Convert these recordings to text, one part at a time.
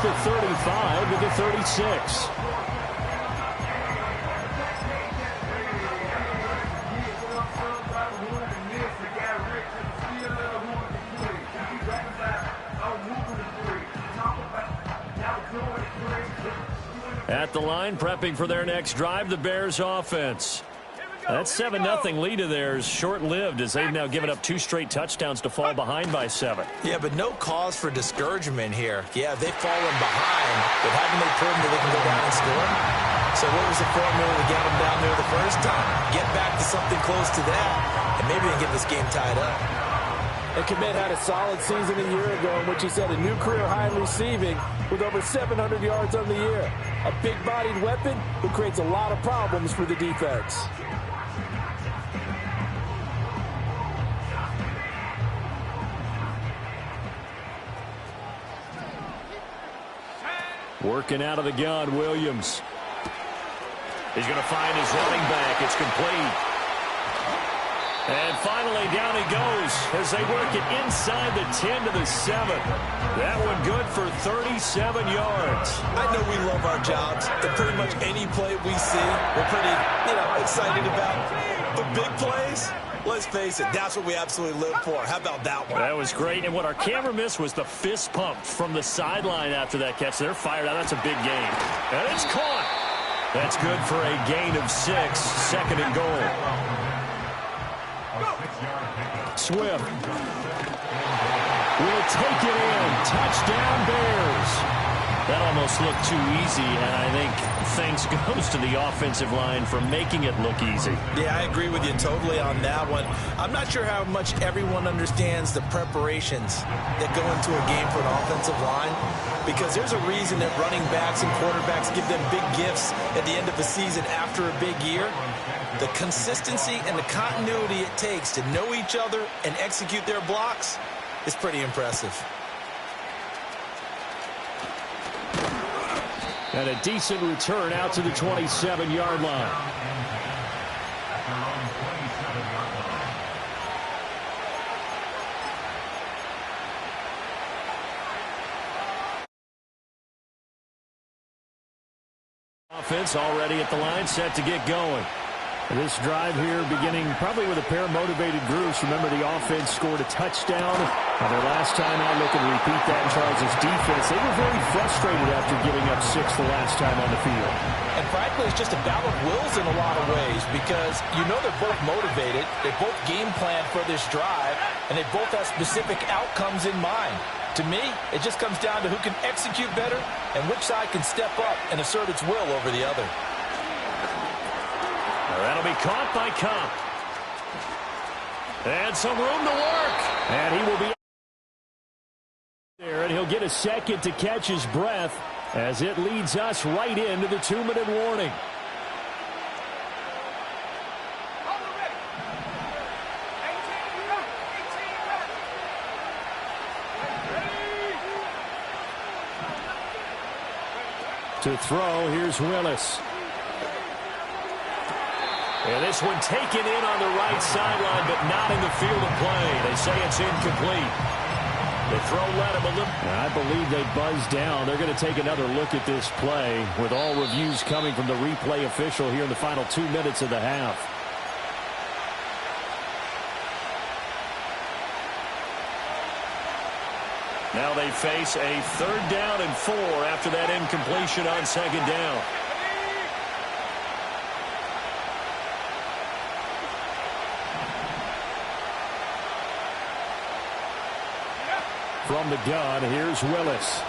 the 35 to the 36. At the line, prepping for their next drive, the Bears offense. That 7-0 lead of theirs short-lived as they've now given up 2 straight touchdowns to fall behind by 7. Yeah, but no cause for discouragement here. Yeah, they've fallen behind, but haven't they proven that they can go down and score? So what was the formula to get them down there the first time? Get back to something close to that, and maybe they can get this game tied up. And Kmet had a solid season a year ago in which he set a new career high in receiving with over 700 yards on the year. A big-bodied weapon who creates a lot of problems for the defense. Working out of the gun, Williams. He's going to find his running back. It's complete. And finally, down he goes as they work it inside the 10 to the 7. That one good for 37 yards. I know we love our jobs, but pretty much any play we see, we're pretty, excited about. The big plays, let's face it, that's what we absolutely live for. How about that one? That was great. And what our camera missed was the fist pump from the sideline after that catch. They're fired out. That's a big gain. And it's caught. That's good for a gain of 6. 2nd and goal. Swift will take it in. Touchdown, Bears. That almost looked too easy, and I think thanks goes to the offensive line for making it look easy. Yeah, I agree with you totally on that one. I'm not sure how much everyone understands the preparations that go into a game for an offensive line, because there's a reason that running backs and quarterbacks give them big gifts at the end of the season after a big year. The consistency and the continuity it takes to know each other and execute their blocks is pretty impressive. And a decent return out to the 27-yard line. Offense already at the line, set to get going. This drive here beginning probably with a pair of motivated groups. Remember, the offense scored a touchdown. And their last time out, looking to repeat that in Charles' defense. They were very frustrated after giving up 6 the last time on the field. And frankly, it's just a battle of wills in a lot of ways, because they're both motivated. They both game plan for this drive, and they both have specific outcomes in mind. To me, it just comes down to who can execute better and which side can step up and assert its will over the other. That'll be caught by Cup. And some room to work. And he will be there, and he'll get a second to catch his breath as it leads us right into the 2-minute warning. To throw, here's Willis. And this one taken in on the right sideline, but not in the field of play. They say it's incomplete. The throw led him a little. I believe they buzzed down. They're going to take another look at this play with all reviews coming from the replay official here in the final 2 minutes of the half. Now they face a 3rd down and 4 after that incompletion on 2nd down. From the gun, here's Willis.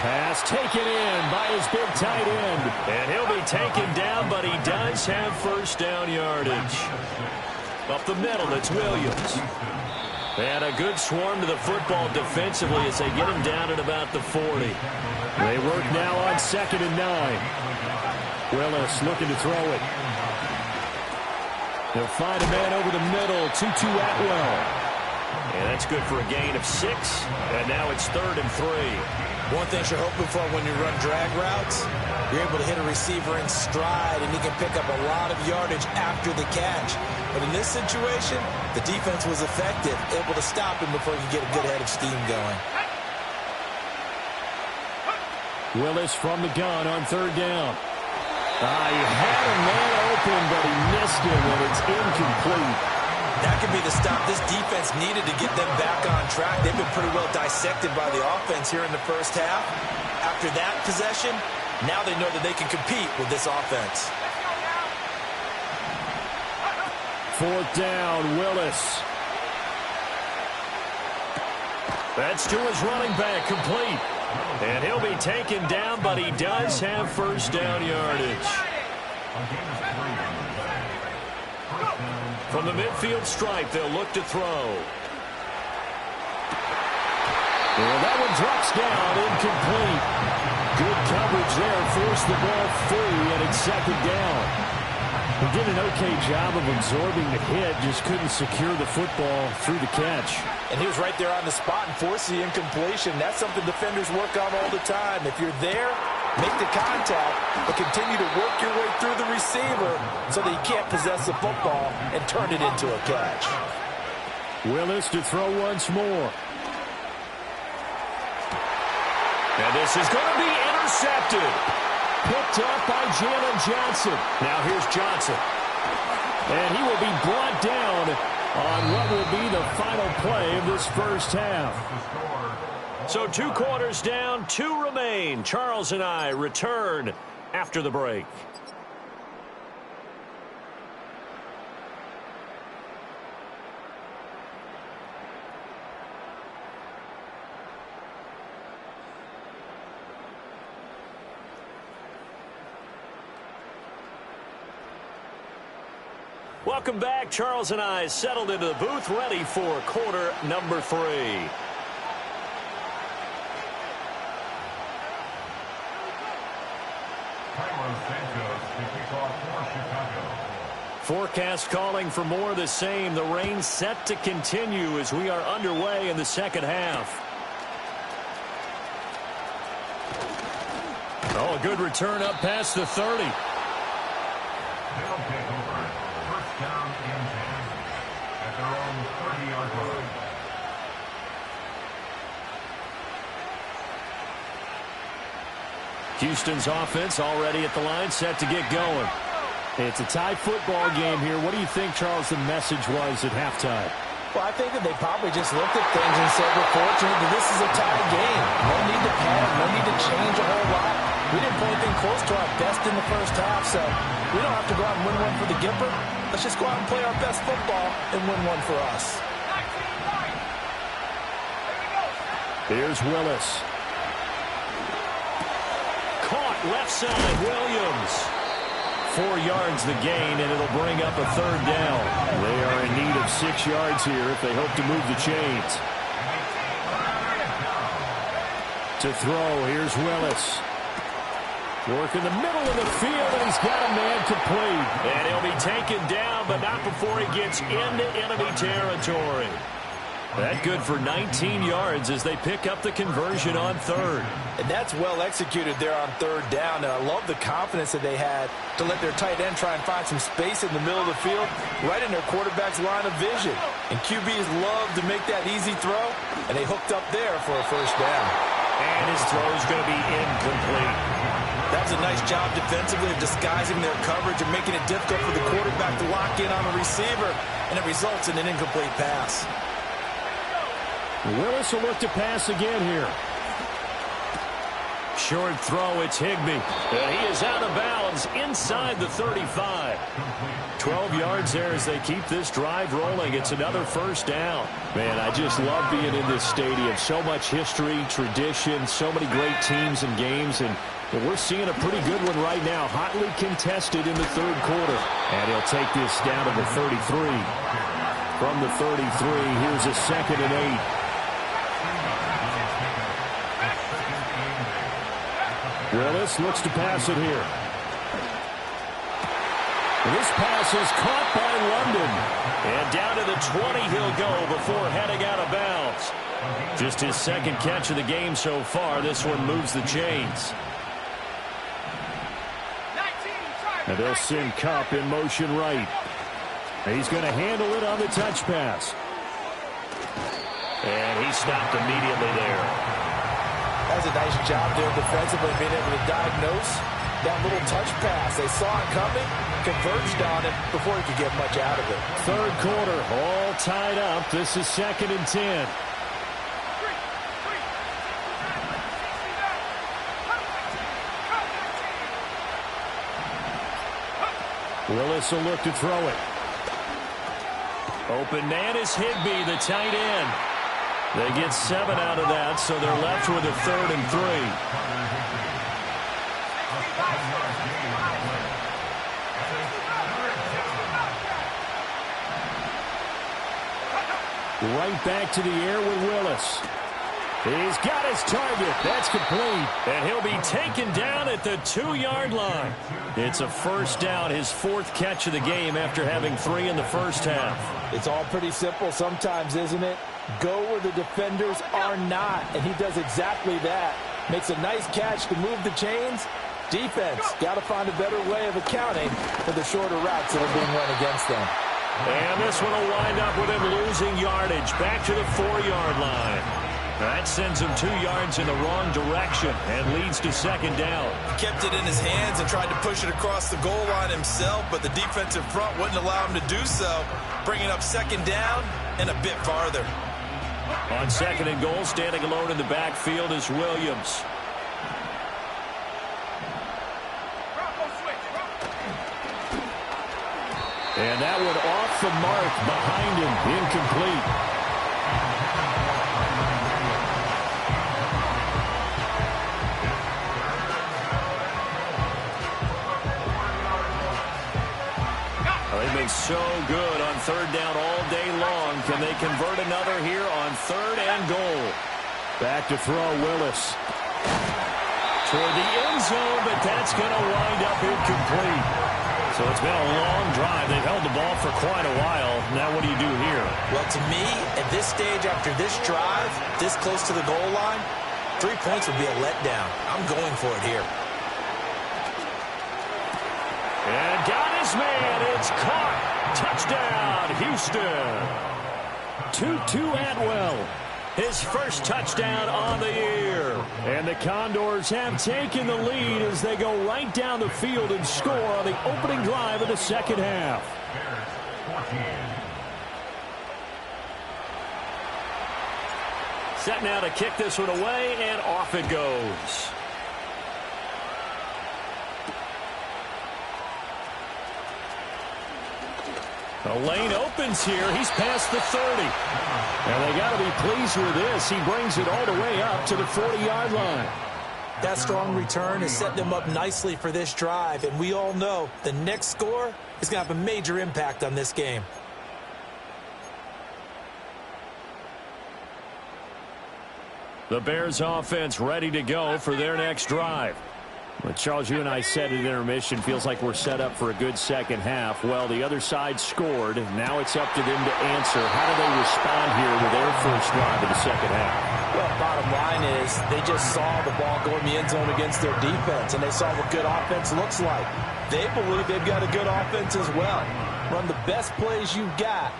Pass taken in by his big tight end. And he'll be taken down, but he does have 1st down yardage. Up the middle, it's Williams. And a good swarm to the football defensively as they get him down at about the 40. They work now on 2nd and 9. Willis looking to throw it. They'll find a man over the middle, 2-2 Atwell. And that's good for a gain of 6. And now it's 3rd and 3. One thing you're hoping for when you run drag routes, you're able to hit a receiver in stride, and he can pick up a lot of yardage after the catch. But in this situation, the defense was effective, able to stop him before he could get a good head of steam going. Willis from the gun on third down. He had a man open, but he missed him, and it's incomplete. That could be the stop this defense needed to get them back on track. They've been pretty well dissected by the offense here in the first half. After that possession, now they know that they can compete with this offense. Fourth down, Willis. That's to his running back, complete. And he'll be taken down, but he does have first down yardage. From the midfield stripe, they'll look to throw. Well, that one drops down, incomplete. Good coverage there, forced the ball free, and it's second down. He did an okay job of absorbing the hit, just couldn't secure the football through the catch. And he was right there on the spot and forced the incompletion. That's something defenders work on all the time. If you're there, make the contact, but continue to work your way through the receiver so that you can't possess the football and turn it into a catch. Willis to throw once more. And this is going to be intercepted. Picked up by Jalen Johnson. Now here's Johnson. And he will be brought down on what will be the final play of this first half. So 2 quarters down, 2 remain. Charles and I return after the break. Welcome back. Charles and I settled into the booth, ready for quarter number 3. Forecast calling for more of the same. The rain set to continue as we are underway in the second half. Oh, a good return up past the 30. Houston's offense already at the line, set to get going. It's a tie football game here. What do you think, Charles, the message was at halftime? Well, I think that they probably just looked at things and said, we're fortunate that this is a tie game. No need to panic, no need to change a whole lot. We didn't play anything close to our best in the first half, so we don't have to go out and win one for the Gipper. Let's just go out and play our best football and win one for us. Here's Willis. Caught left side, Williams. 4 yards the gain, and it'll bring up a third down. They are in need of 6 yards here if they hope to move the chains. To throw, here's Willis. Work in the middle of the field, and he's got a man complete. And he'll be taken down, but not before he gets into enemy territory. That good for 19 yards as they pick up the conversion on third. And that's well executed there on third down. And I love the confidence that they had to let their tight end try and find some space in the middle of the field, right in their quarterback's line of vision. And QBs love to make that easy throw, and they hooked up there for a first down. And his throw is going to be incomplete. That was a nice job defensively of disguising their coverage and making it difficult for the quarterback to lock in on a receiver, and it results in an incomplete pass. Willis will look to pass again here. Short throw, it's Higbee. And he is out of bounds inside the 35. 12 yards there as they keep this drive rolling. It's another first down. Man, I just love being in this stadium. So much history, tradition, so many great teams and games, and we're seeing a pretty good one right now. Hotly contested in the third quarter. And he'll take this down to the 33. From the 33, here's a 2nd and 8. Willis looks to pass it here. This pass is caught by London. And down to the 20 he'll go before heading out of bounds. Just his 2nd catch of the game so far. This one moves the chains. And they'll send Kupp in motion right. And he's going to handle it on the touch pass. And he stopped immediately there. As does a nice job there defensively, being able to diagnose that little touch pass. They saw it coming, converged on it before he could get much out of it. Third quarter, all tied up. This is 2nd and 10. Willis will look to throw it. Open man is Higbee, the tight end. They get 7 out of that, so they're left with a 3rd and 3. Right back to the air with Willis. He's got his target. That's complete. And he'll be taken down at the 2-yard line. It's a first down, his 4th catch of the game after having 3 in the first half. It's all pretty simple sometimes, isn't it? Go where the defenders are not, and he does exactly that. Makes a nice catch to move the chains. Defense, got to find a better way of accounting for the shorter routes that are being run against them. And this one will wind up with him losing yardage back to the 4-yard line. That sends him 2 yards in the wrong direction and leads to 2nd down. He kept it in his hands and tried to push it across the goal line himself, but the defensive front wouldn't allow him to do so, bringing up 2nd down and a bit farther. On 2nd and goal, standing alone in the backfield is Williams. And that one off the mark behind him, incomplete. They've been so good on 3rd down all day long. Can they convert another here on 3rd and goal? Back to throw, Willis. Toward the end zone, but that's going to wind up incomplete. So it's been a long drive. They've held the ball for quite a while. Now what do you do here? Well, to me, at this stage after this drive, this close to the goal line, 3 points would be a letdown. I'm going for it here. And got his man. It's caught. Touchdown, Houston. Tutu Atwell, his first touchdown on the year. And the Condors have taken the lead as they go right down the field and score on the opening drive of the 2nd half. Set now to kick this one away, and off it goes. The lane opens here. He's past the 30. And they got to be pleased with this. He brings it all the way up to the 40-yard line. That strong return has set them up nicely for this drive. And we all know the next score is going to have a major impact on this game. The Bears offense ready to go for their next drive. Well, Charles, you and I said at intermission, feels like we're set up for a good second half. Well, the other side scored. Now it's up to them to answer. How do they respond here with their first drive of the second half? Well, bottom line is they just saw the ball go in the end zone against their defense, and they saw what good offense looks like. They believe they've got a good offense as well. Run the best plays you've got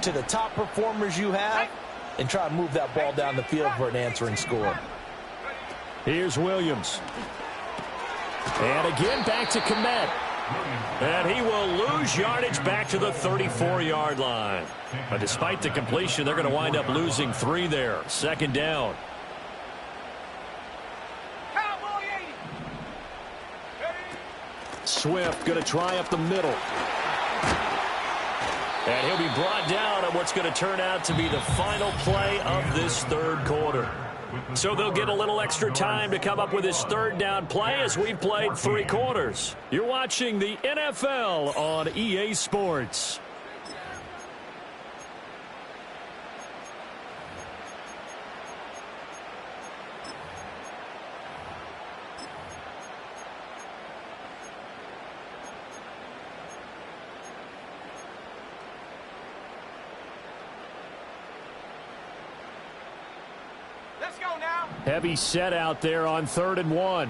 to the top performers you have and try to move that ball down the field for an answering score. Here's Williams. And again, back to Komet. And he will lose yardage back to the 34-yard line. But despite the completion, they're going to wind up losing 3 there. 2nd down. Swift going to try up the middle. And he'll be brought down on what's going to turn out to be the final play of this 3rd quarter. So they'll get a little extra time to come up with his 3rd down play as we've played 3 quarters. You're watching the NFL on EA Sports. Heavy set out there on 3rd and 1.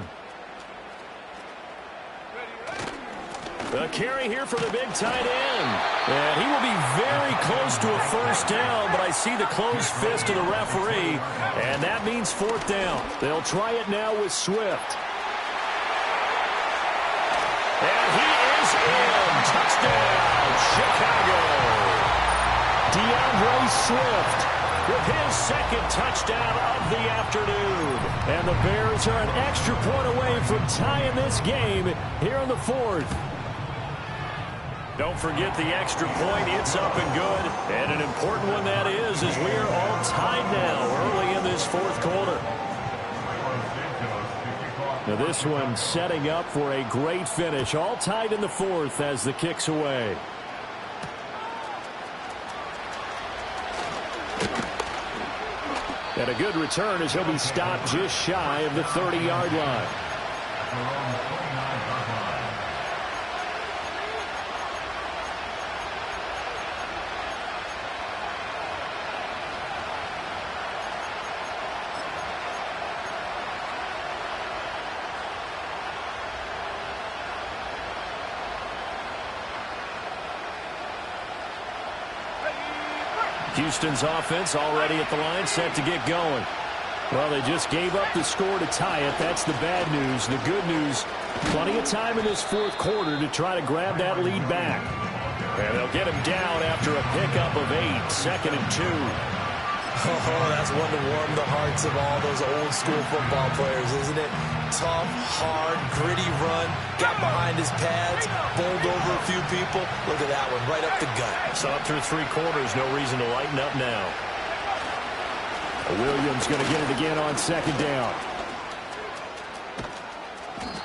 The carry here for the big tight end. And he will be very close to a first down, but I see the closed fist of the referee, and that means fourth down. They'll try it now with Swift. And he is in. Touchdown, Chicago. DeAndre Swift with his second touchdown of the afternoon. And the Bears are an extra point away from tying this game here in the fourth. Don't forget the extra point. It's up and good. And an important one that is, as we are all tied now early in this fourth quarter. Now this one setting up for a great finish. All tied in the fourth as the kick's away. And a good return as he'll be stopped just shy of the 30-yard line. Houston's offense already at the line, set to get going. Well, they just gave up the score to tie it. That's the bad news. The good news, plenty of time in this fourth quarter to try to grab that lead back. And they'll get him down after a pickup of 8, 2nd and 2. Oh, that's one to warm the hearts of all those old school football players, isn't it? Tough, hard, gritty run, got behind his pads, bowled over a few people. Look at that one, right up the gut. So up through 3 quarters, no reason to lighten up now. Williams going to get it again on 2nd down.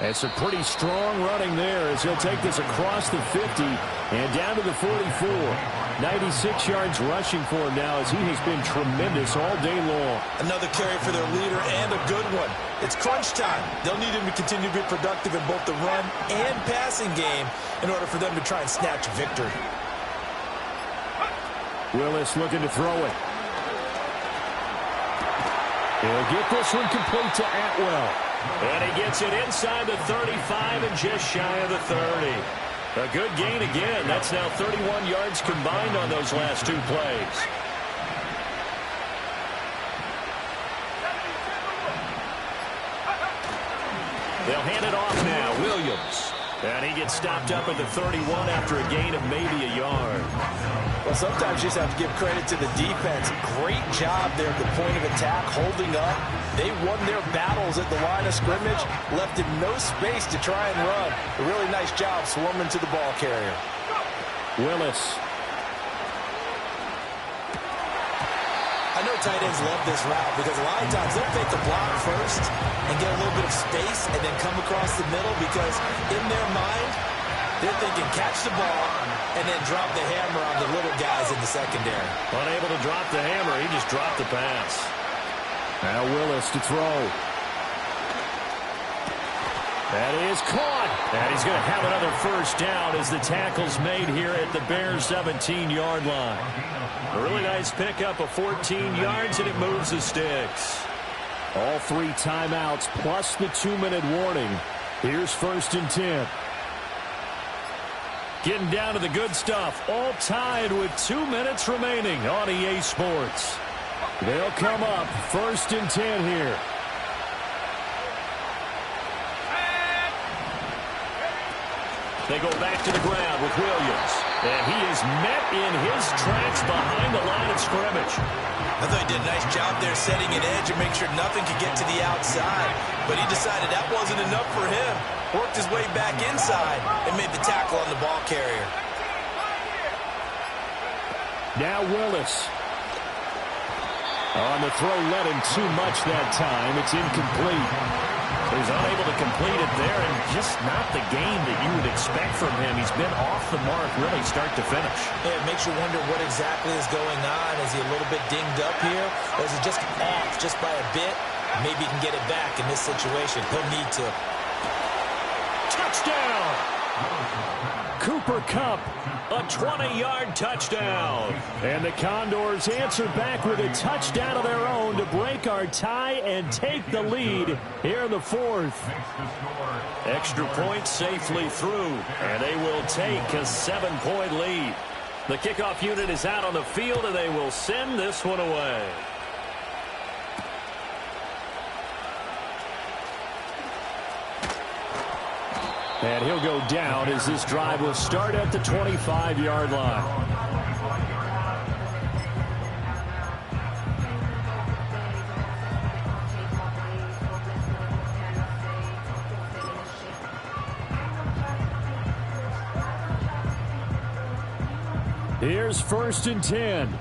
And some pretty strong running there as he'll take this across the 50 and down to the 44. 96 yards rushing for him now as he has been tremendous all day long. Another carry for their leader and a good one. It's crunch time. They'll need him to continue to be productive in both the run and passing game in order for them to try and snatch victory. Willis looking to throw it. He'll get this one complete to Atwell. And he gets it inside the 35 and just shy of the 30. A good gain again. That's now 31 yards combined on those last 2 plays. They'll hand it off now. Williams. And he gets stopped up at the 31 after a gain of maybe a yard. Well, sometimes you just have to give credit to the defense. Great job there at the point of attack, holding up. They won their battles at the line of scrimmage, left him no space to try and run. A really nice job swarming to the ball carrier. Willis. I know tight ends love this route because a lot of times they'll take the block first and get a little bit of space and then come across the middle because in their mind, they're thinking catch the ball and then drop the hammer on the little guys in the secondary. Unable to drop the hammer, he just dropped the pass. Now Willis to throw. That is caught. And he's going to have another first down as the tackle's made here at the Bears' 17-yard line. A really nice pickup of 14 yards, and it moves the sticks. All 3 timeouts plus the 2-minute warning. Here's 1st and 10. Getting down to the good stuff. All tied with 2 minutes remaining on EA Sports. They'll come up 1st and 10 here. They go back to the ground with Williams. And he is met in his tracks behind the line of scrimmage. I thought he did a nice job there setting an edge and make sure nothing could get to the outside. But he decided that wasn't enough for him. Worked his way back inside and made the tackle on the ball carrier. Now Willis. On the throw, led him too much that time. It's incomplete. He's unable to complete it there, and just not the game that you would expect from him. He's been off the mark really start to finish. Yeah, it makes you wonder what exactly is going on. Is he a little bit dinged up here? Or is he just off just by a bit? Maybe he can get it back in this situation. He'll need to. Touchdown! Cooper Kupp, a 20-yard touchdown. And the Condors answer back with a touchdown of their own to break our tie and take the lead here in the fourth. Extra point safely through, and they will take a 7-point lead. The kickoff unit is out on the field, and they will send this one away. And he'll go down as this drive will start at the 25-yard line. Here's 1st and 10.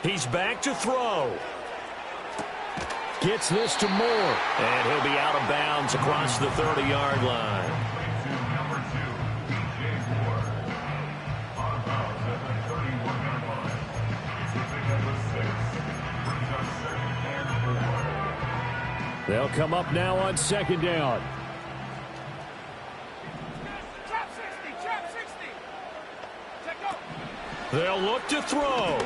He's back to throw. Gets this to Moore. And he'll be out of bounds across the 30-yard line. They'll come up now on 2nd down. They'll look to throw.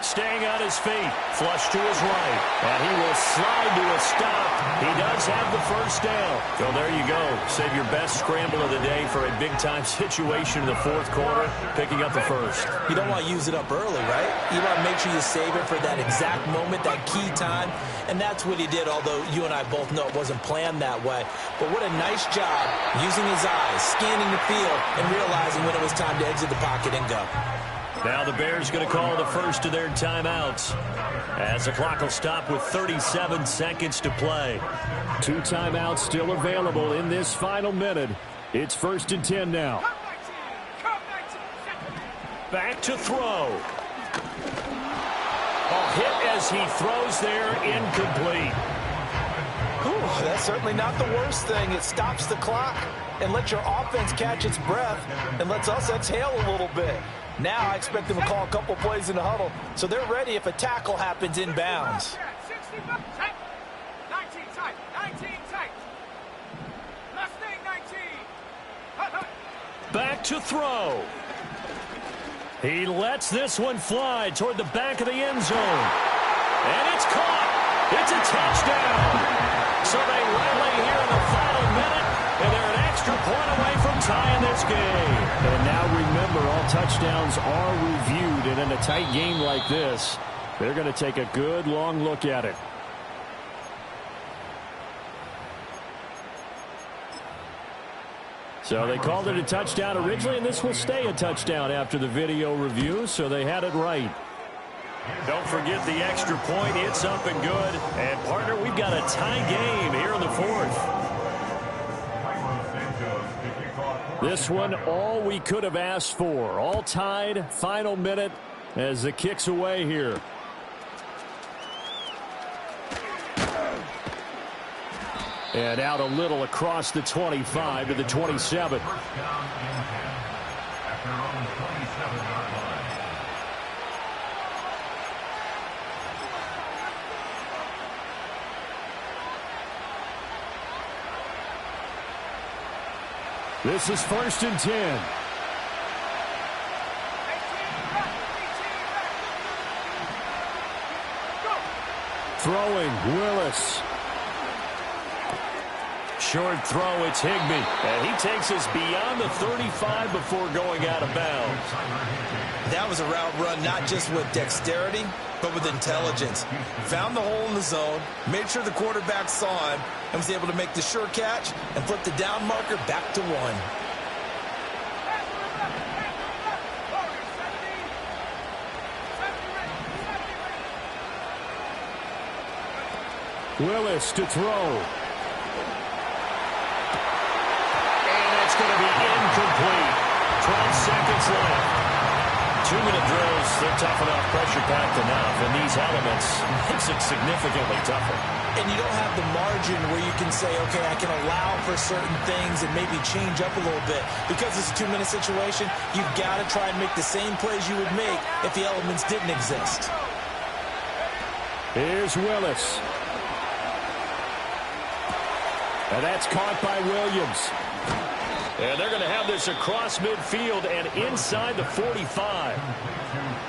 Staying on his feet. Flush to his right. And he will slide to a stop. He does have the 1st down. So there you go. Save your best scramble of the day for a big-time situation in the 4th quarter, picking up the 1st. You don't want to use it up early, right? You want to make sure you save it for that exact moment, that key time. And that's what he did, although you and I both know it wasn't planned that way. But what a nice job using his eyes, scanning the field, and realizing when it was time to exit the pocket and go. Now the Bears going to call the first of their timeouts as the clock will stop with 37 seconds to play. 2 timeouts still available in this final minute. It's 1st and 10 now. Back to throw. A hit as he throws there, incomplete. Whew, that's certainly not the worst thing. It stops the clock and lets your offense catch its breath and lets us exhale a little bit. Now I expect them to call a couple plays in the huddle, so they're ready if a tackle happens inbounds. Back to throw. He lets this one fly toward the back of the end zone. And it's caught. It's a touchdown. So they rally here in the final minute, and they're an extra point away from tying this game. And now remember, all touchdowns are reviewed, and in a tight game like this, they're going to take a good long look at it. So they called it a touchdown originally, and this will stay a touchdown after the video review, so they had it right. Don't forget the extra point. It's up and good. And, partner, we've got a tie game here in the 4th. This one, all we could have asked for. All tied, final minute as the kick's away here. And out a little across the 25 to the 27. This is 1st and 10. Throwing, Willis. Short throw, it's Higbee. And he takes us beyond the 35 before going out of bounds. That was a route run not just with dexterity, but with intelligence. Found the hole in the zone, made sure the quarterback saw him, and was able to make the sure catch and flip the down marker back to 1. Willis to throw. Going to be incomplete. 12 seconds left. 2-minute drills, they're tough enough, pressure-packed enough, and these elements makes it significantly tougher. And you don't have the margin where you can say, okay, I can allow for certain things and maybe change up a little bit. Because it's a 2-minute situation, you've got to try and make the same plays you would make if the elements didn't exist. Here's Willis. And that's caught by Williams. And they're going to have this across midfield and inside the 45.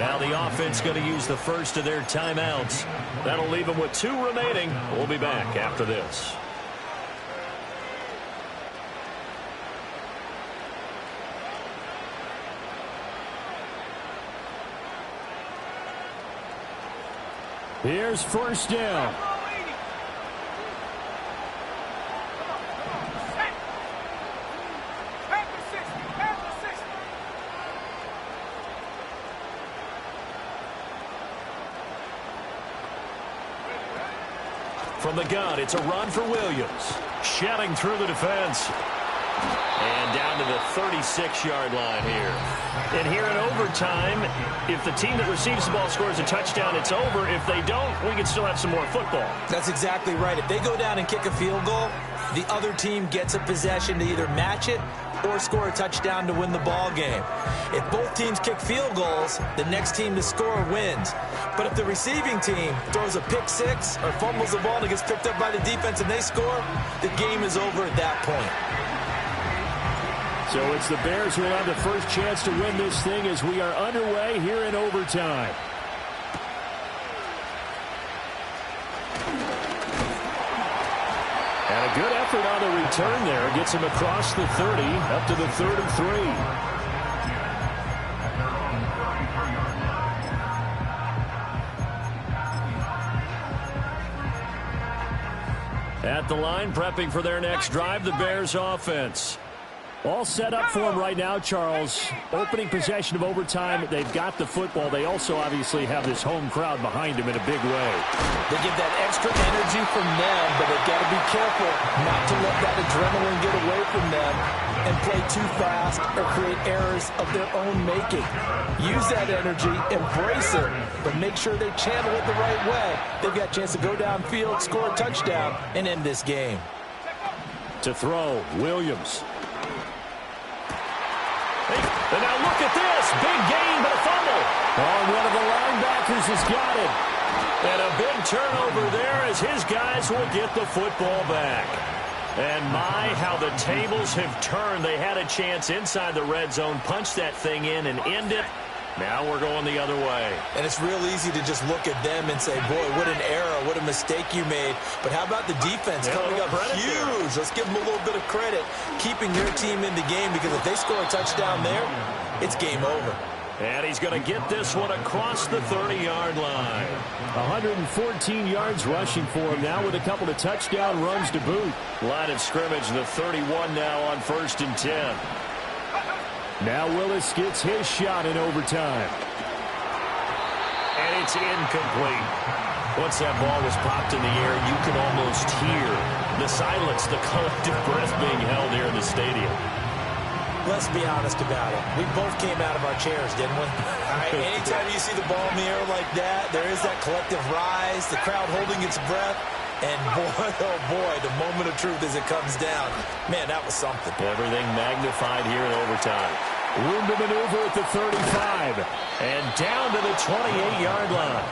Now the offense going to use the first of their timeouts. That'll leave them with 2 remaining. We'll be back after this. Here's first down. From the gun, it's a run for Williams. Shouting through the defense. And down to the 36-yard line here. And here in overtime, if the team that receives the ball scores a touchdown, it's over. If they don't, we can still have some more football. That's exactly right. If they go down and kick a field goal, the other team gets a possession to either match it or score a touchdown to win the ball game. If both teams kick field goals, the next team to score wins. But if the receiving team throws a pick six or fumbles the ball and it gets picked up by the defense and they score, the game is over at that point. So it's the Bears who will have the first chance to win this thing as we are underway here in overtime. And a good effort on the return there. Gets him across the 30, up to the 33. At the line, prepping for their next drive, the Bears offense. All set up for them right now, Charles. Opening possession of overtime. They've got the football. They also obviously have this home crowd behind them in a big way. They get that extra energy from them, but they've got to be careful not to let that adrenaline get away from them and play too fast or create errors of their own making. Use that energy, embrace it, but make sure they channel it the right way. They've got a chance to go downfield, score a touchdown, and end this game. To throw, Williams. And now look at this. Big gain, but a fumble. Oh, one of the linebackers has got it. And a big turnover there as his guys will get the football back. And my, how the tables have turned. They had a chance inside the red zone, punch that thing in and end it. Now we're going the other way. And it's real easy to just look at them and say, boy, what an error, what a mistake you made. But how about the defense coming up huge? Let's give them a little bit of credit, keeping their team in the game, because if they score a touchdown there, it's game over. And he's going to get this one across the 30-yard line. 114 yards rushing for him now with a couple of touchdown runs to boot. Line of scrimmage, the 31 now on 1st and 10. Now Willis gets his shot in overtime. And it's incomplete. Once that ball was popped in the air, you can almost hear the silence, the collective breath being held here in the stadium. Let's be honest about it. We both came out of our chairs, didn't we? All right, anytime you see the ball in the air like that, there is that collective rise, the crowd holding its breath. And boy, oh boy, the moment of truth as it comes down. Man, that was something. Everything magnified here in overtime. Room to maneuver at the 35. And down to the 28-yard line.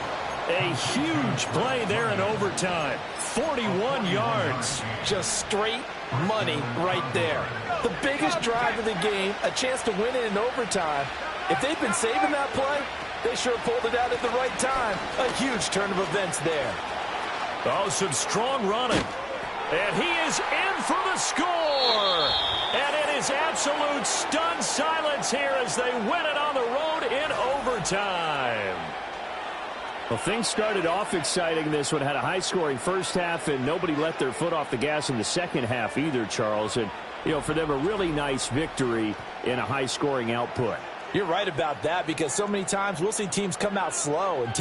A huge play there in overtime. 41 yards. Just straight money right there. The biggest drive of the game, a chance to win it in overtime. If they've been saving that play, they sure pulled it out at the right time. A huge turn of events there. Oh, some strong running. And he is in for the score. And it is absolute stunned silence here as they win it on the road in overtime. Well, things started off exciting. This one had a high-scoring first half, and nobody let their foot off the gas in the second half either, Charles. And, you know, for them, a really nice victory in a high-scoring output. You're right about that, because so many times we'll see teams come out slow and